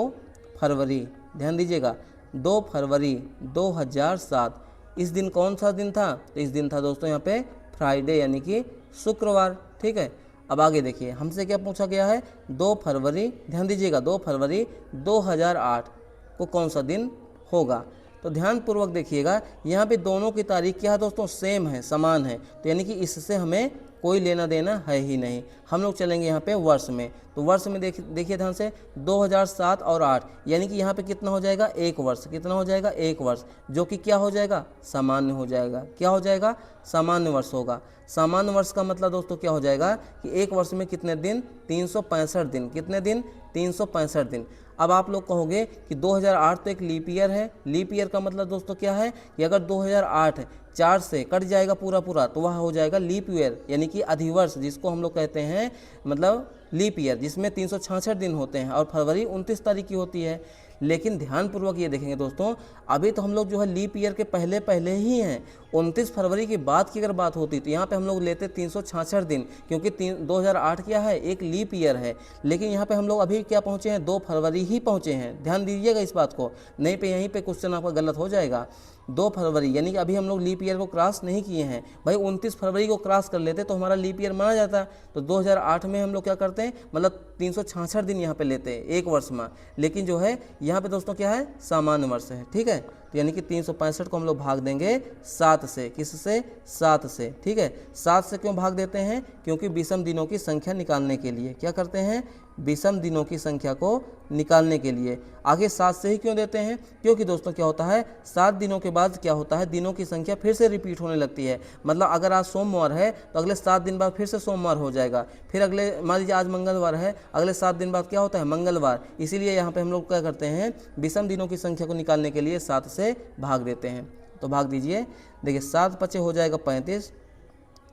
फरवरी, ध्यान दीजिएगा 2 फरवरी 2007, इस दिन कौन सा दिन था, तो इस दिन था दोस्तों यहाँ पे फ्राइडे यानी कि शुक्रवार। ठीक है, अब आगे देखिए हमसे क्या पूछा गया है, 2 फरवरी, ध्यान दीजिएगा 2 फरवरी 2008 को कौन सा दिन होगा। तो ध्यानपूर्वक देखिएगा यहाँ पे दोनों की तारीख क्या है दोस्तों, सेम है, समान है, तो यानी कि इससे हमें कोई लेना देना है ही नहीं। हम लोग चलेंगे यहाँ पे वर्ष में, तो वर्ष में देखिए ध्यान से 2007 और 8, यानी कि यहाँ पे कितना हो जाएगा, 1 वर्ष, कितना हो जाएगा 1 वर्ष, जो कि क्या हो जाएगा, सामान्य हो जाएगा। क्या हो जाएगा, सामान्य वर्ष होगा। सामान्य वर्ष का मतलब दोस्तों क्या हो जाएगा कि 1 वर्ष में कितने दिन, 365 दिन, कितने दिन, 365 दिन। अब आप लोग कहोगे कि 2008 तो एक लीप ईयर है, लीप ईयर का मतलब दोस्तों क्या है कि अगर 2008 4 से कट जाएगा पूरा पूरा तो वह हो जाएगा लीप ईयर, यानी कि अधिवर्ष, जिसको हम लोग कहते हैं मतलब लीप ईयर, जिसमें 366 दिन होते हैं और फरवरी 29 तारीख की होती है। लेकिन ध्यानपूर्वक ये देखेंगे दोस्तों, अभी तो हम लोग जो है लीप ईयर के पहले पहले ही हैं। 29 फरवरी के बाद की अगर बात होती तो यहाँ पे हम लोग लेते 366 दिन, क्योंकि 2008 क्या है, एक लीप ईयर है। लेकिन यहाँ पे हम लोग अभी क्या पहुँचे हैं, 2 फरवरी ही पहुँचे हैं। ध्यान दीजिएगा इस बात को, नहीं पे यहीं पे क्वेश्चन आपका गलत हो जाएगा। 2 फरवरी यानी कि अभी हम लोग लीप ईयर को क्रॉस नहीं किए हैं। भाई 29 फरवरी को क्रॉस कर लेते तो हमारा लीप ईयर माना जाता। तो 2008 में हम लोग क्या करते हैं, मतलब 366 दिन यहाँ पे लेते हैं 1 वर्ष में। लेकिन जो है यहाँ पे दोस्तों क्या है, सामान्य वर्ष है। ठीक है, तो यानी कि 365 को हम लोग भाग देंगे 7 से, किससे, 7 से। ठीक है, 7 से क्यों भाग देते हैं, क्योंकि विषम दिनों की संख्या निकालने के लिए। क्या करते हैं, विषम दिनों की संख्या को निकालने के लिए। आगे 7 से ही क्यों देते हैं, क्योंकि दोस्तों क्या होता है, 7 दिनों के बाद क्या होता है, दिनों की संख्या फिर से रिपीट होने लगती है। मतलब अगर आज सोमवार है तो अगले 7 दिन बाद फिर से सोमवार हो जाएगा, फिर अगले मान लीजिए आज मंगलवार है, अगले 7 दिन बाद क्या होता है, मंगलवार। इसीलिए यहाँ पे हम लोग क्या करते हैं, विषम दिनों की संख्या को निकालने के लिए 7 से भाग देते हैं। तो भाग दीजिए, देखिए 7 पचे हो जाएगा 35,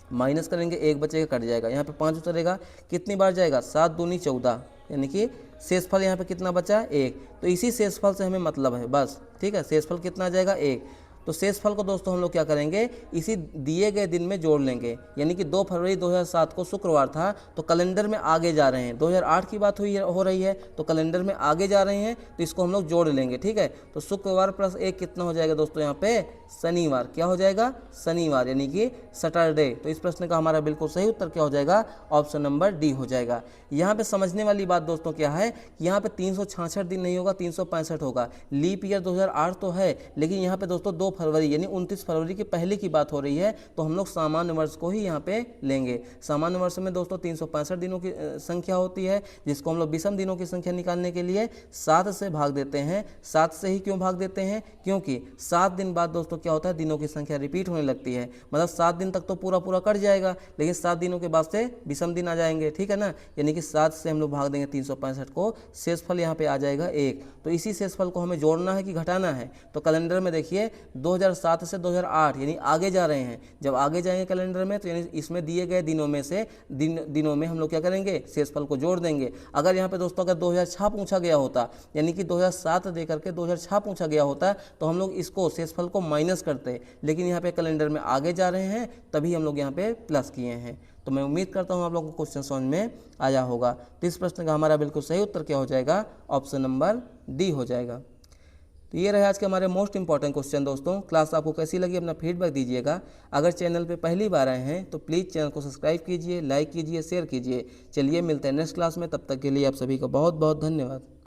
माइनस करेंगे 1 बचेगा, कट जाएगा, यहाँ पे 5 उतरेगा, कितनी बार जाएगा, 7 दूनी 14, यानी कि शेषफल यहाँ पे कितना बचा, 1। तो इसी शेषफल से हमें मतलब है बस। ठीक है, शेषफल कितना आ जाएगा, 1। तो शेषफल को दोस्तों हम लोग क्या करेंगे, इसी दिए गए दिन में जोड़ लेंगे। यानी कि 2 फरवरी 2007 को शुक्रवार था तो कैलेंडर में आगे जा रहे हैं, 2008 की बात हो रही है तो कैलेंडर में आगे जा रहे हैं, तो इसको हम लोग जोड़ लेंगे। ठीक है, तो शुक्रवार प्लस 1 कितना हो जाएगा दोस्तों, यहाँ पे शनिवार। क्या हो जाएगा, शनिवार, यानी कि सैटरडे। तो इस प्रश्न का हमारा बिल्कुल सही उत्तर क्या हो जाएगा, ऑप्शन नंबर डी हो जाएगा। यहाँ पे समझने वाली बात दोस्तों क्या है कि यहाँ पे 366 दिन नहीं होगा, 365 होगा। लीप ईयर 2008 तो है, लेकिन यहाँ पे दोस्तों 2 फरवरी यानी 29 फरवरी के पहले की बात हो रही है, तो हम लोग सामान्य वर्ष को ही यहाँ पे लेंगे। सामान्य वर्ष में दोस्तों 365 दिनों की संख्या होती है, जिसको हम लोग विषम दिनों की संख्या निकालने के लिए 7 से भाग देते हैं। 7 से ही क्यों भाग देते हैं, क्योंकि 7 दिन बाद दोस्तों क्या होता है, दिनों की संख्या रिपीट होने लगती है। मतलब 7 दिन तक तो पूरा पूरा कट जाएगा, लेकिन 7 दिनों के बाद से विषम दिन आ जाएंगे। ठीक है ना, यानी कि 7 से हम लोग भाग देंगे 365 को, शेषफल यहाँ पे आ जाएगा 1। तो इसी शेषफल को हमें जोड़ना है कि घटाना है। तो कैलेंडर में देखिए 2007 से 2008 यानी आगे जा रहे हैं। जब आगे जाएंगे कैलेंडर में तो यानी इसमें दिए गए दिनों में से दिनों में हम लोग क्या करेंगे, शेषफल को जोड़ देंगे। अगर यहाँ पे दोस्तों अगर 2006 पूछा गया होता, यानी कि 2007 दे करके 2006 पूछा गया होता, तो हम लोग इसको शेषफल को माइनस करते। लेकिन यहाँ पे कैलेंडर में आगे जा रहे हैं तभी हम लोग यहाँ पे प्लस किए हैं। तो मैं उम्मीद करता हूँ आप लोगों को क्वेश्चन समझ में आया होगा। तो इस प्रश्न का हमारा बिल्कुल सही उत्तर क्या हो जाएगा, ऑप्शन नंबर डी हो जाएगा। तो ये रहे आज के हमारे मोस्ट इंपॉर्टेंट क्वेश्चन। दोस्तों क्लास आपको कैसी लगी अपना फीडबैक दीजिएगा। अगर चैनल पे पहली बार आए हैं तो प्लीज़ चैनल को सब्सक्राइब कीजिए, लाइक कीजिए, शेयर कीजिए। चलिए मिलते हैं नेक्स्ट क्लास में, तब तक के लिए आप सभी का बहुत बहुत धन्यवाद।